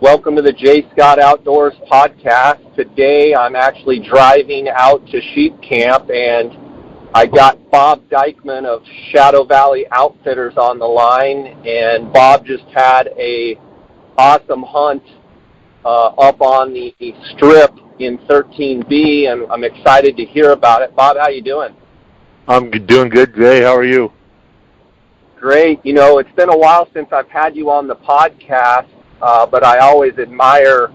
Welcome to the J. Scott Outdoors podcast. Today I'm actually driving out to sheep camp, and I got Bob Dykeman of Shadow Valley Outfitters on the line, and Bob just had a awesome hunt up on the strip in 13B, and I'm excited to hear about it. Bob, how you doing? I'm doing good, Jay. How are you? Great. You know, it's been a while since I've had you on the podcast, but I always admire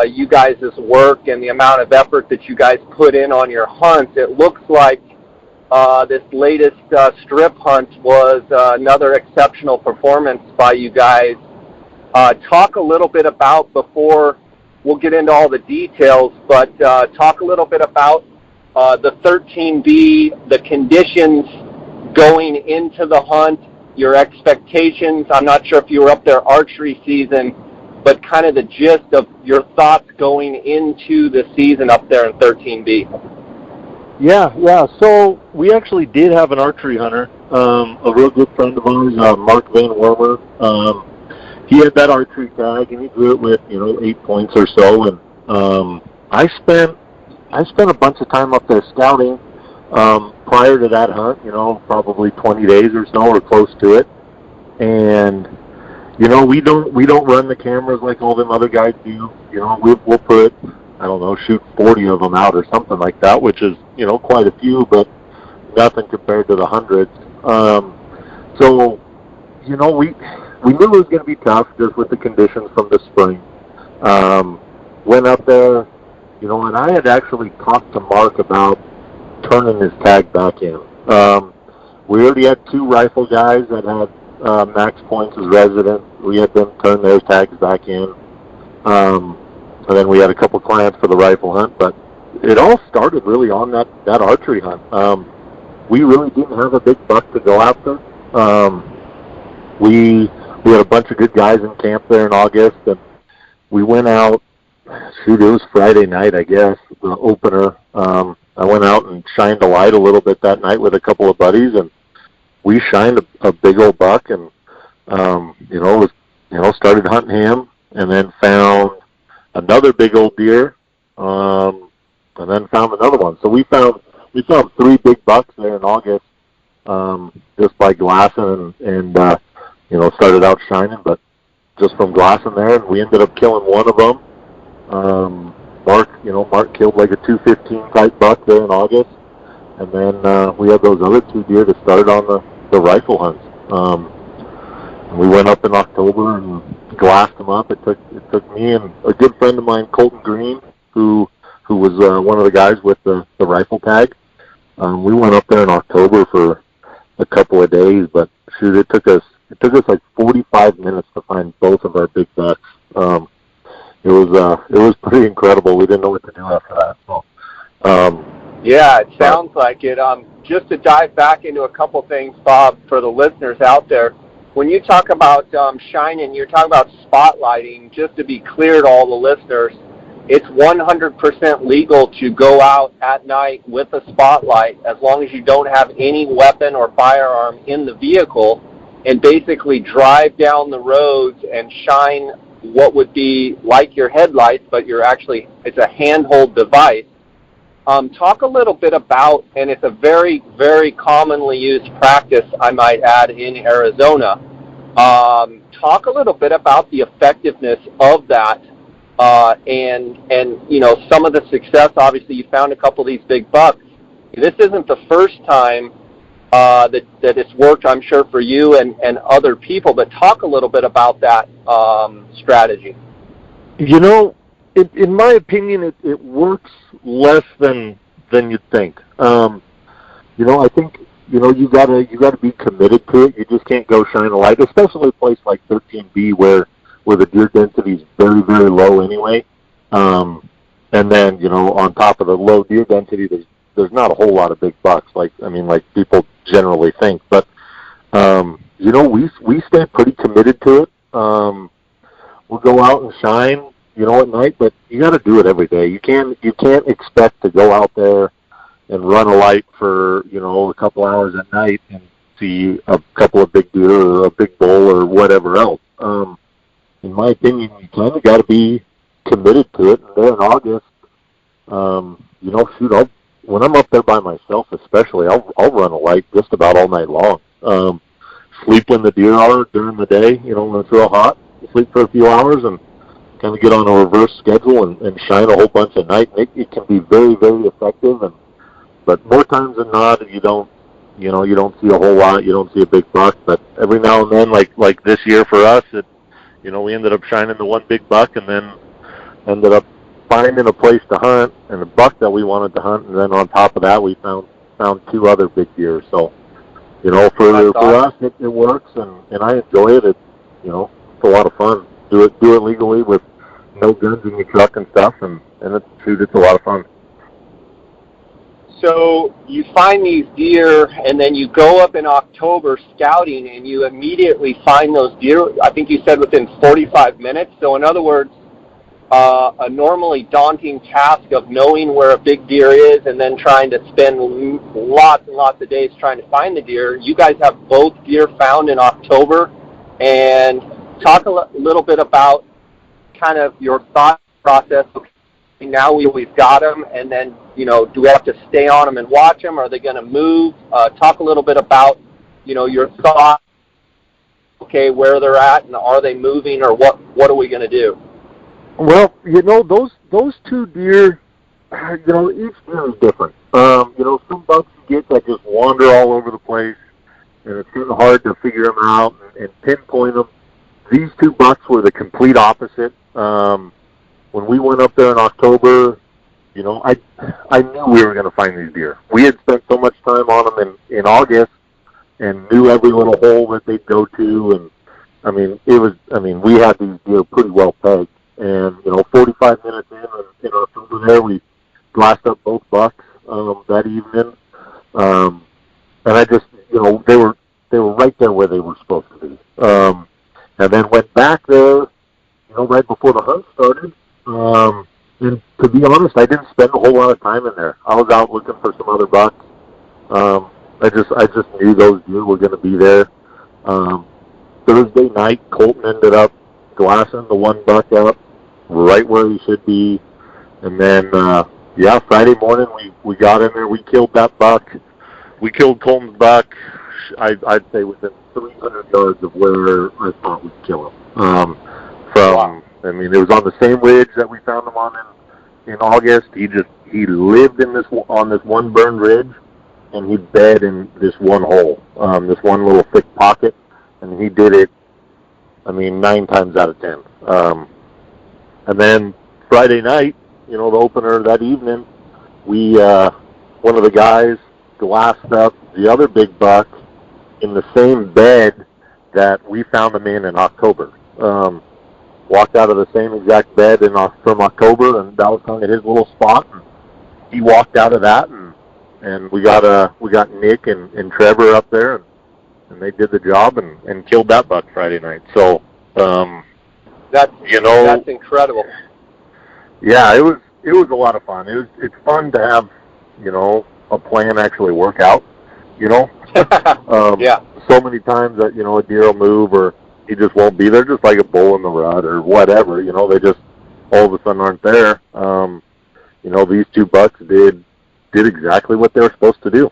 you guys' work and the amount of effort that you guys put in on your hunts. It looks like this latest strip hunt was another exceptional performance by you guys. Talk a little bit about, before we'll get into all the details, but talk a little bit about the 13B, the conditions going into the hunt, your expectations. I'm not sure if you were up there archery season, but kind of the gist of your thoughts going into the season up there in 13B. Yeah. So we actually did have an archery hunter, a real good friend of ours, Mark Van Wormer. He had that archery tag, and he drew it with 8 points or so. And I spent a bunch of time up there scouting prior to that hunt. Probably 20 days or so, or close to it. And we don't run the cameras like all them other guys do. We'll put, shoot 40 of them out or something like that, which is quite a few, but nothing compared to the hundreds. So we knew it was going to be tough just with the conditions from the spring. Went up there, and I had actually talked to Mark about turning his tag back in. We already had 2 rifle guys that had max points as residents. We had them turn their tags back in. And then we had a couple clients for the rifle hunt, but it all started really on that archery hunt. We really didn't have a big buck to go after. We had a bunch of good guys in camp there in August, and we went out. Shoot, it was Friday night, I guess, the opener. I went out and shined a light a little bit that night with a couple of buddies, and we shined a big old buck, and started hunting him, and then found another big old deer, and then found another one. So we found 3 big bucks there in August, just by glassing and started out shining, but just from glassing there, and we ended up killing one of them. Mark killed like a 215 type buck there in August, and then we had those other 2 deer to start on the rifle hunts. We went up in October and glassed them up. It took me and a good friend of mine, Colton Green, who was one of the guys with the rifle tag. We went up there in October for a couple of days, but shoot, it took us like 45 minutes to find both of our big bucks. It was pretty incredible. We didn't know what to do after that. So, yeah, it sounds like it. Just to dive back into a couple things, Bob, for the listeners out there, when you talk about shining, you're talking about spotlighting. Just to be clear to all the listeners, it's 100% legal to go out at night with a spotlight as long as you don't have any weapon or firearm in the vehicle, and basically drive down the roads and shine what would be like your headlights, but it's a handhold device. Talk a little bit about, and it's a very, very commonly used practice, I might add, in Arizona. Talk a little bit about the effectiveness of that, and some of the success. Obviously, you found a couple of these big bucks. This isn't the first time that it's worked, I'm sure, for you and other people, but talk a little bit about that strategy. In my opinion, it works less than you'd think. I think you gotta be committed to it. You just can't go shine a light, especially a place like 13B where the deer density is very, very low anyway. And then on top of the low deer density, there's not a whole lot of big bucks like people generally think. But we stay pretty committed to it. We'll go out and shine, at night, but you got to do it every day. You can't expect to go out there and run a light for a couple hours at night and see a couple of big deer or a big bull or whatever else. in my opinion, you kind of got to be committed to it. And there in August, you know, shoot, when I'm up there by myself, especially, I'll run a light just about all night long. Sleep when the deer are during the day, you know, when it's real hot. Sleep for a few hours and kind of get on a reverse schedule and shine a whole bunch at night. It can be very, very effective. But more times than not, you don't see a whole lot. You don't see a big buck. But every now and then, like this year for us, we ended up shining the one big buck, and then ended up finding a place to hunt and a buck that we wanted to hunt, and then on top of that, we found two other big deer. So, for us, it works, and I enjoy it. It's a lot of fun. Do it legally with no guns in your truck and stuff, and it's a lot of fun. So you find these deer, and then you go up in October scouting, and you immediately find those deer, I think you said within 45 minutes. So in other words, a normally daunting task of knowing where a big deer is and then trying to spend lots and lots of days trying to find the deer. You guys have both deer found in October. And talk a little bit about kind of your thought process. Okay, now we've got them, and then, do we have to stay on them and watch them? Are they going to move? Talk a little bit about, your thoughts, okay, where they're at, and are they moving, or what are we going to do? Well, those two deer, each deer is different. Some bucks you get that just wander all over the place, and it's kind of hard to figure them out and pinpoint them. These two bucks were the complete opposite. When we went up there in October, I knew we were going to find these deer. We had spent so much time on them in August and knew every little hole that they'd go to. And, we had these deer pretty well pegged. And, 45 minutes in October there, we glassed up both bucks that evening. And I just, they were right there where they were supposed to be. And then went back there, right before the hunt started. And to be honest, I didn't spend a whole lot of time in there. I was out looking for some other bucks. I just knew those deer were going to be there. Thursday night, Colton ended up glassing the one buck up right where he should be. And then, Friday morning we got in there. We killed that buck. We killed Colton's buck, I'd say within 300 yards of where I thought we'd kill him. Wow. It was on the same ridge that we found him on in August. He lived on this one burned ridge, and he bed in this one hole, this one little thick pocket, and he did it, 9 times out of 10. And then Friday night, the opener that evening, one of the guys glassed up the other big buck in the same bed that we found him in October. Walked out of the same exact bed from October, and that was kind of his little spot. And he walked out of that, and we got Nick and Trevor up there, and they did the job and killed that buck Friday night. So that's incredible. Yeah, it was a lot of fun. It's fun to have a plan actually work out. Yeah. So many times that a deer will move or he just won't be there, just like a bull in the rut or whatever. They just all of a sudden aren't there. These two bucks did exactly what they were supposed to do.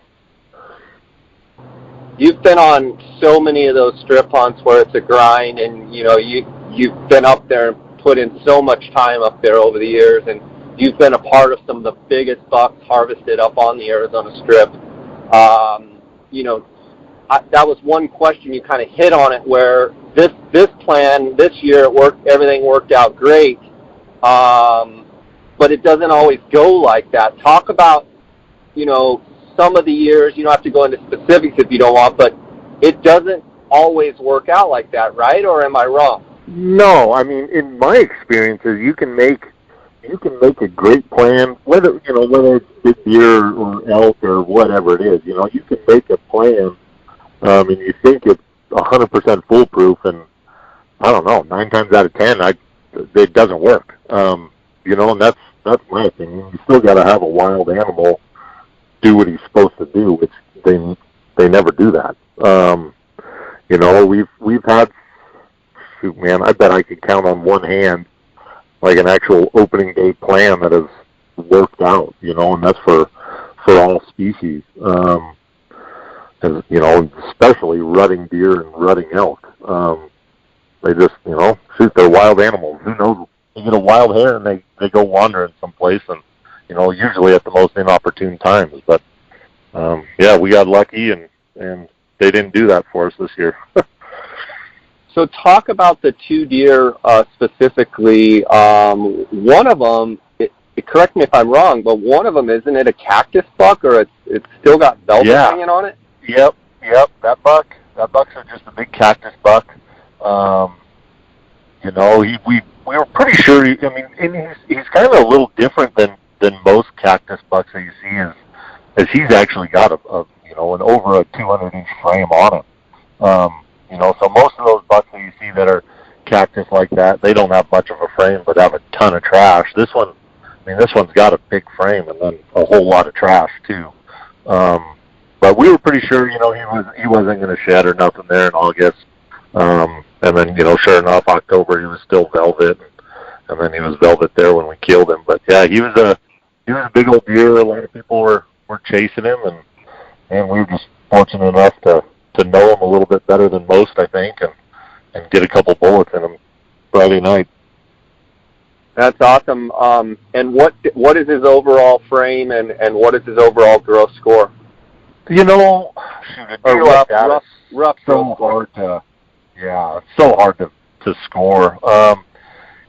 You've been on so many of those strip hunts where it's a grind, and you've been up there and put in so much time up there over the years, and you've been a part of some of the biggest bucks harvested up on the Arizona Strip. That was one question you kind of hit on it, where this plan this year everything worked out great, but it doesn't always go like that. Talk about some of the years. You don't have to go into specifics if you don't want, but it doesn't always work out like that, right? Or am I wrong? No, in my experiences, you can make a great plan, whether it's big deer or elk or whatever it is. You can make a plan, and you think it's 100% foolproof, and I don't know, 9 times out of 10, it doesn't work. And that's my opinion. You still got to have a wild animal do what he's supposed to do, which they never do that. We've had shoot, man, I bet I could count on one hand like an actual opening day plan that has worked out, and that's for all species. And, especially rutting deer and rutting elk. They just, shoot, they're wild animals. Who knows? You get a wild hare and they go wandering someplace, and, usually at the most inopportune times. But, yeah, we got lucky, and they didn't do that for us this year. So talk about the two deer specifically. One of them, correct me if I'm wrong, but one of them, isn't it a Cactus Buck, or it's still got velvet hanging on it? Yep. That buck's just a big Cactus Buck. We were pretty sure. And he's kind of a little different than most Cactus Bucks that you see, as he's actually got an over a 200-inch frame on him. So most of those bucks that you see that are Cactus like that, they don't have much of a frame, but have a ton of trash. This one's got a big frame and then a whole lot of trash too. But we were pretty sure, he wasn't going to shed or nothing there in August. And then, sure enough, October he was still velvet, and then he was velvet there when we killed him. But yeah, he was a big old deer. A lot of people were chasing him, and we were just fortunate enough to know him a little bit better than most, I think, and get a couple bullets in him Friday night. That's awesome. And what is his overall frame, and what is his overall gross score? Shoot, a deer like that is rough so hard to, it's so hard to score.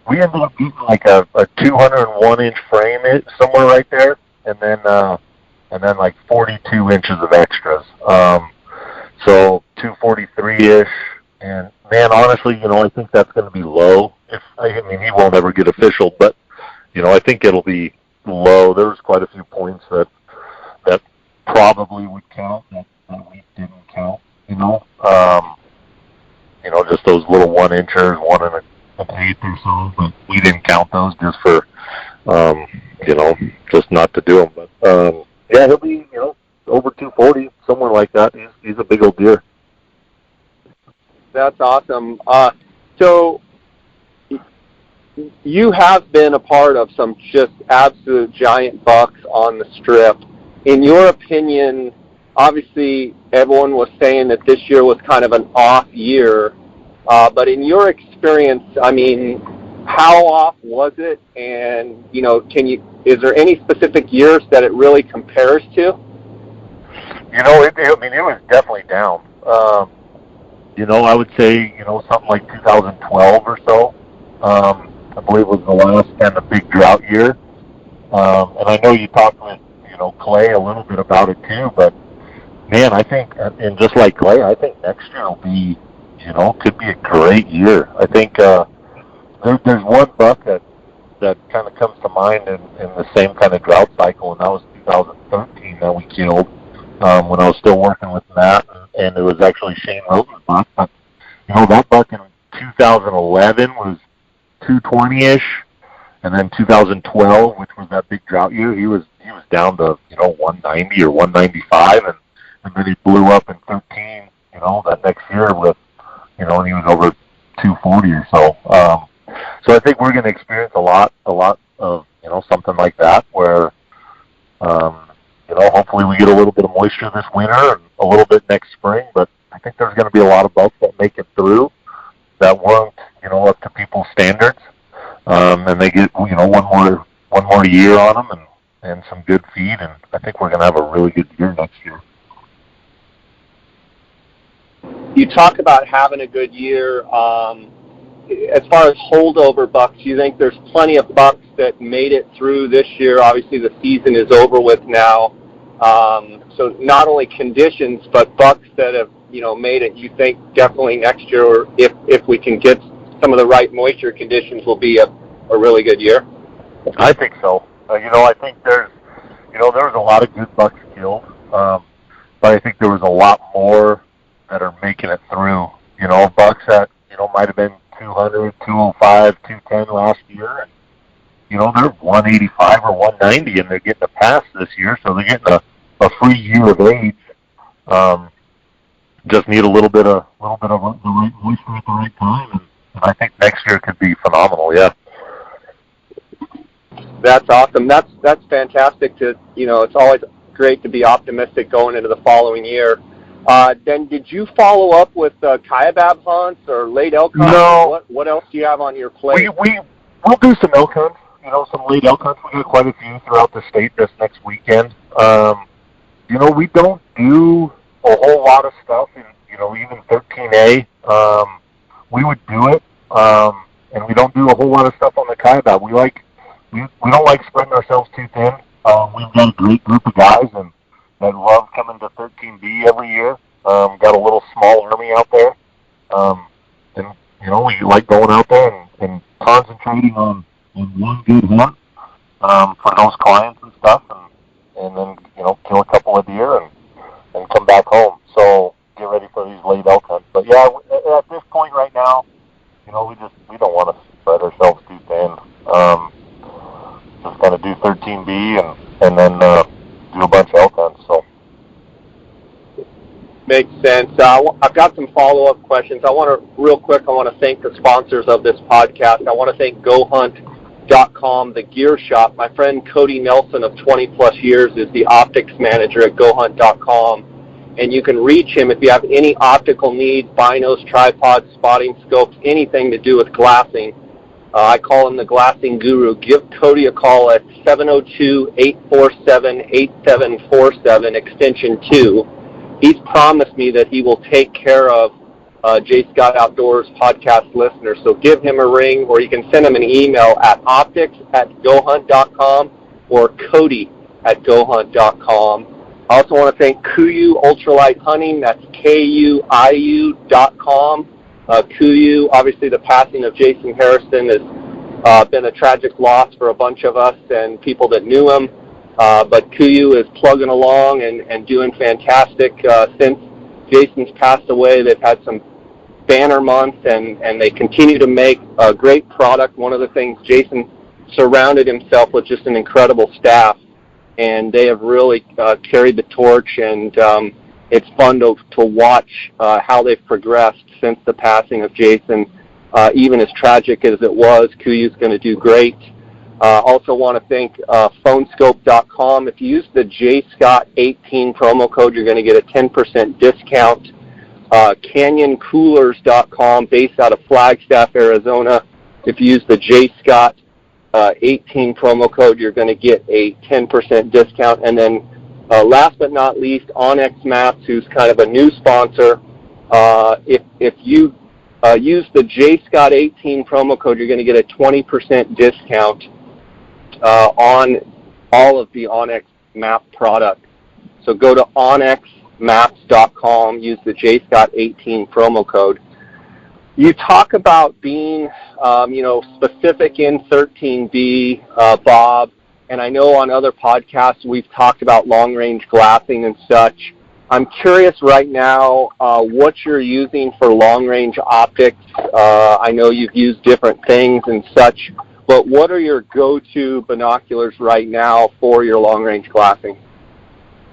We ended up getting like a 201-inch frame, somewhere right there, and then like 42 inches of extras. So 243-ish, and man, honestly, I think that's going to be low. He won't ever get official, but I think it'll be low. There was quite a few points that probably would count that we didn't count. Just those little 1-inchers, 1 1/8 or so, but we didn't count those just for, just not to do them. But yeah, he'll be over 240, somewhere like that. He's a big old deer. That's awesome. So you have been a part of some just absolute giant bucks on the Strip. In your opinion, obviously everyone was saying that this year was kind of an off year, but in your experience, how off was it? And is there any specific years that it really compares to? It was definitely down. I would say, something like 2012 or so, I believe was the last kind of big drought year. And I know you talked with, Clay a little bit about it too, but man, I think, and just like Clay, I think next year will be, could be a great year. I think, there's one buck that kind of comes to mind in the same kind of drought cycle, and that was 2013 that we killed. When I was still working with Matt, and it was actually Shane Rosen's buck. But, that buck in 2011 was 220-ish, and then 2012, which was that big drought year, he was down to, 190 or 195, and then he blew up in 13, that next year with, and he was over 240 or so. So I think we're going to experience a lot of, something like that where, hopefully we get a little bit of moisture this winter and a little bit next spring, but I think there's going to be a lot of bucks that make it through that weren't, up to people's standards. And they get, one more year on them and some good feed, and I think we're going to have a really good year next year. You talk about having a good year. As far as holdover bucks, you think there's plenty of bucks that made it through this year? Obviously, the season is over with now. So not only conditions, but bucks that have, made it, you think definitely next year, or if we can get some of the right moisture conditions, will be a really good year? I think so. I think there's a lot of good bucks killed, but I think there was a lot more that are making it through. Bucks that, might have been 200, 205, 210 last year, and, they're 185 or 190, and they're getting a pass this year, so they're getting a free year of age. Just need a little bit of the right moisture at the right time, I think next year could be phenomenal. Yeah. That's awesome. That's fantastic. It's always great to be optimistic going into the following year. Then, did you follow up with kaibab hunts or late elk hunts? No. What else do you have on your plate? We'll do some elk hunts. Some late elk hunts. We got quite a few throughout the state this next weekend. We don't do a whole lot of stuff in even 13A. We would do it, and we don't do a whole lot of stuff on the kaibab. We don't like spreading ourselves too thin. We've got a great group of guys that love coming to 13B every year. Got a little small army out there. And we like going out there and concentrating on one good hunt for those clients and stuff, and then kill a couple of deer and come back home. So get ready for these late elk hunts. But yeah, at this point right now, we don't want to spread ourselves too thin. Just kind of do 13B and then do a bunch of elk hunts. So makes sense. I've got some follow-up questions. I want to thank the sponsors of this podcast. I want to thank GoHunt.com, the gear shop. My friend Cody Nelson of 20-plus years is the optics manager at GoHunt.com, and you can reach him if you have any optical needs, binos, tripods, spotting scopes, anything to do with glassing. I call him the glassing guru. Give Cody a call at 702-847-8747, extension 2. He's promised me that he will take care of J. Scott Outdoors podcast listeners. So give him a ring, or you can send him an email at optics@gohunt.com or cody@gohunt.com. I also want to thank Kuiu Ultralight Hunting. That's KUIU.com. Kuiu, obviously the passing of Jason Harrison has been a tragic loss for a bunch of us and people that knew him. But Kuiu is plugging along and doing fantastic. Since Jason's passed away, they've had some banner months, and they continue to make a great product. One of the things, Jason surrounded himself with just an incredible staff, and they have really carried the torch, and it's fun to watch how they've progressed since the passing of Jason. Even as tragic as it was, Kuiu's going to do great. Also want to thank phonescope.com. If you use the JScott18 promo code, you're going to get a 10% discount. CanyonCoolers.com, based out of Flagstaff, Arizona. If you use the JScott18 promo code, you're going to get a 10% discount. And then last but not least, Onyx Maps, who's kind of a new sponsor. If you use the JScott18 promo code, you're going to get a 20% discount on all of the Onyx Map product. So go to onyxmaps.com, use the JScott18 promo code. You talk about being, specific in 13B, Bob, and I know on other podcasts we've talked about long-range glassing and such. I'm curious right now what you're using for long-range optics. I know you've used different things and such, but what are your go-to binoculars right now for your long-range glassing?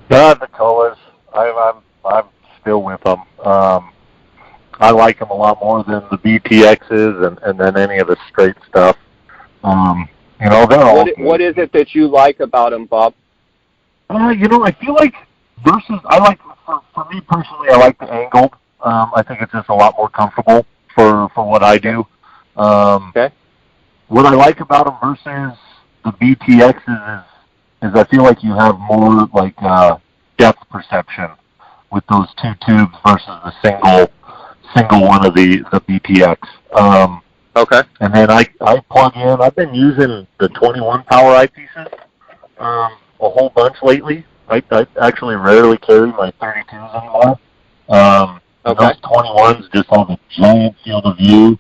The Colas. I'm still with them. I like them a lot more than the BTXs and then any of the straight stuff. They're all what is it that you like about them, Bob? I feel like for me personally, I like the angled. I think it's just a lot more comfortable for what I do. Okay. What I like about them versus the BTXs is I feel like you have more like depth perception with those two tubes versus the single one of the BTX. Okay. And then I plug in. I've been using the 21 power eyepieces a whole bunch lately. I actually rarely carry my 32s anymore. Okay. Those 21s just have a giant field of view.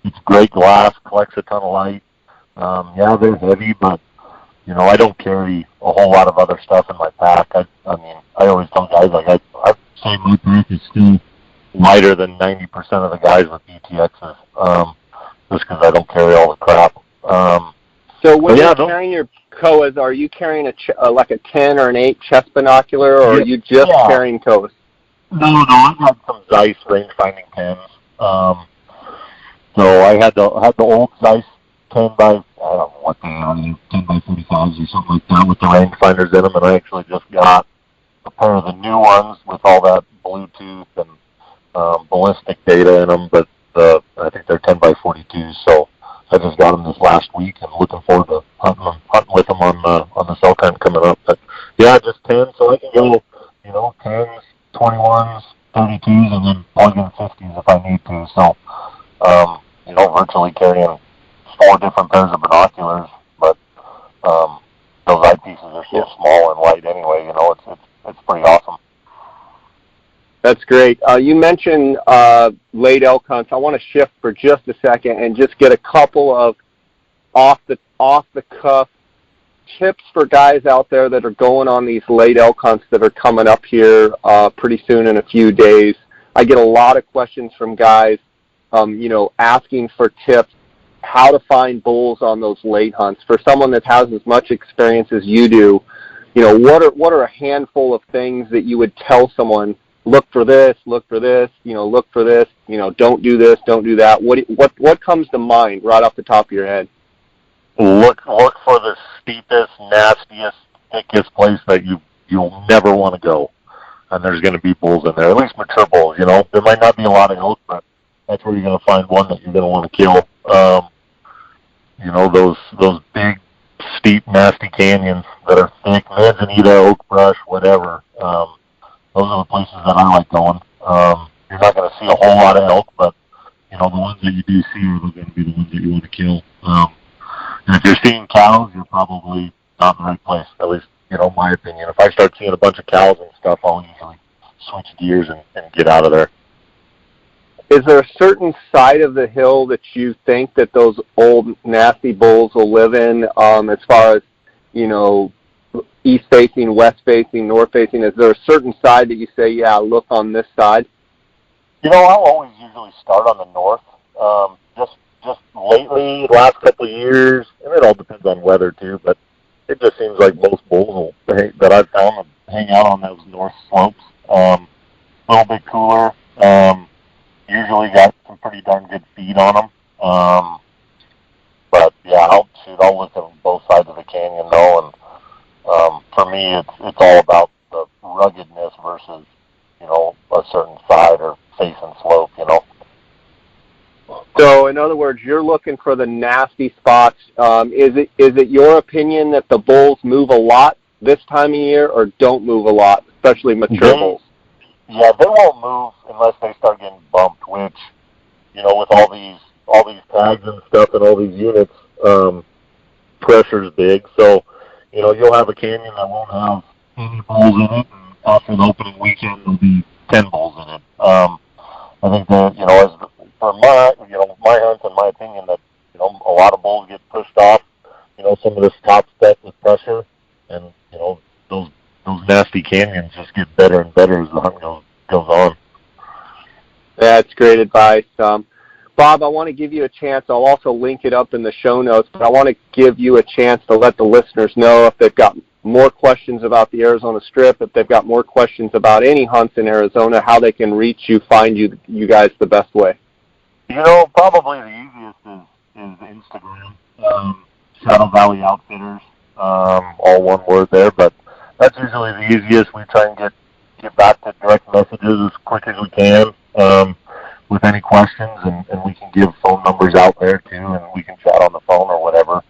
It's great glass, collects a ton of light. Yeah, they're heavy, but I don't carry a whole lot of other stuff in my pack. I always tell guys I say my pack is still lighter than 90% of the guys with BTXs, just because I don't carry all the crap. So when you're carrying your Koas, are you carrying like a 10 or an 8 chest binocular, or are you just carrying Koas? No, I got some Zeiss Rangefinding pens. So I had the old Zeiss 10 by, I don't know what they are, 10 by 45s or something like that with the rangefinders in them, and I actually just got a pair of the new ones with all that Bluetooth and ballistic data in them, but I think they're 10 by 42s, so I just got them this last week and looking forward to hunting with them on the cell time coming up. But yeah, just 10, so I can go, 10s, 21s, 32s, and then plug in 50s if I need to. So, virtually carrying 4 different pairs of binoculars, but those eyepieces are so small and light anyway. It's pretty awesome. That's great. You mentioned late elk hunts. I want to shift for just a second and just get a couple of off the cuff tips for guys out there that are going on these late elk hunts that are coming up here pretty soon in a few days. I get a lot of questions from guys, asking for tips how to find bulls on those late hunts. For someone that has as much experience as you do, what are a handful of things that you would tell someone? Look for this, look for this, look for this, don't do this, don't do that. What comes to mind right off the top of your head? Look for the steepest, nastiest, thickest place that you'll never want to go. And there's going to be bulls in there, at least mature bulls, There might not be a lot of elk, but that's where you're going to find one that you're going to want to kill. Those big, steep, nasty canyons that are thick, manzanita, oak brush, whatever. Those are the places that I like going. You're not going to see a whole lot of elk, but, the ones that you do see are going to be the ones that you want to kill. And if you're seeing cows, you're probably not in the right place, at least, my opinion. If I start seeing a bunch of cows and stuff, I'll usually switch gears and get out of there. Is there a certain side of the hill that you think that those old nasty bulls will live in, as far as, east-facing, west-facing, north-facing? Is there a certain side that you say, yeah, look on this side? I'll always usually start on the north. Just lately, last couple of years, and it all depends on weather too, but it just seems like most bulls that I've found will hang out on those north slopes. A little bit cooler. Usually got some pretty darn good feed on them. But yeah, I'll look at both sides of the canyon though, and for me, it's all about the ruggedness versus, a certain side or face and slope, So, in other words, you're looking for the nasty spots. Is it your opinion that the bulls move a lot this time of year, or don't move a lot, especially mature bulls? Yeah, they won't move unless they start getting bumped, which, with all these tags and stuff and all these units, pressure's big. So, you'll have a canyon that won't have any bulls in it, and after the opening weekend, there'll be 10 bulls in it. I think that, for my hunts, in my opinion, that, a lot of bulls get pushed off, some of this top stuff with pressure, and, those nasty canyons just get better and better as the hunt goes on. That's great advice. Bob, I want to give you a chance. I'll also link it up in the show notes, but I want to give you a chance to let the listeners know if they've got more questions about the Arizona Strip, if they've got more questions about any hunts in Arizona, how they can reach you, find you guys the best way. Probably the easiest is Instagram, Shadow Valley Outfitters, all one word there, but that's usually the easiest. We try and get back to direct messages as quick as we can with any questions, and we can give phone numbers out there too, and we can chat on the phone or whatever.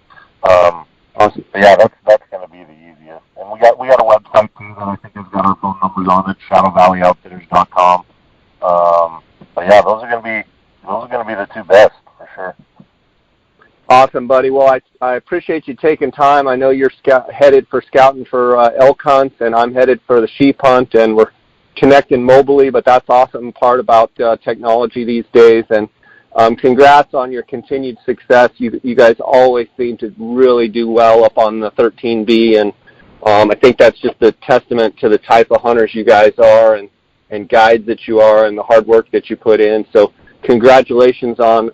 Awesome. But yeah, that's going to be the easiest. And we got a website too that I think has got our phone numbers on it, shadowvalleyoutfitters.com. But yeah, those are going to be the two best for sure. Awesome, buddy. Well, I appreciate you taking time. I know you're headed for scouting for elk hunts, and I'm headed for the sheep hunt, and we're connecting mobily, but that's awesome part about technology these days. And congrats on your continued success. You guys always seem to really do well up on the 13B, and I think that's just a testament to the type of hunters you guys are and guides that you are and the hard work that you put in. So congratulations on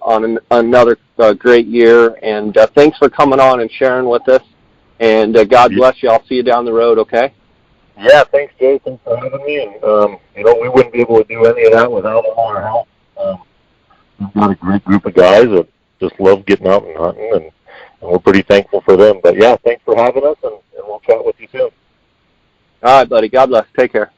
another great year, and thanks for coming on and sharing with us, and God bless you. I'll see you down the road, okay? Yeah, thanks, Jason, for having me, and we wouldn't be able to do any of that without all our help. we've got a great group of guys that just love getting out and hunting, and we're pretty thankful for them. But yeah, thanks for having us, and we'll chat with you soon. All right, buddy. God bless. Take care.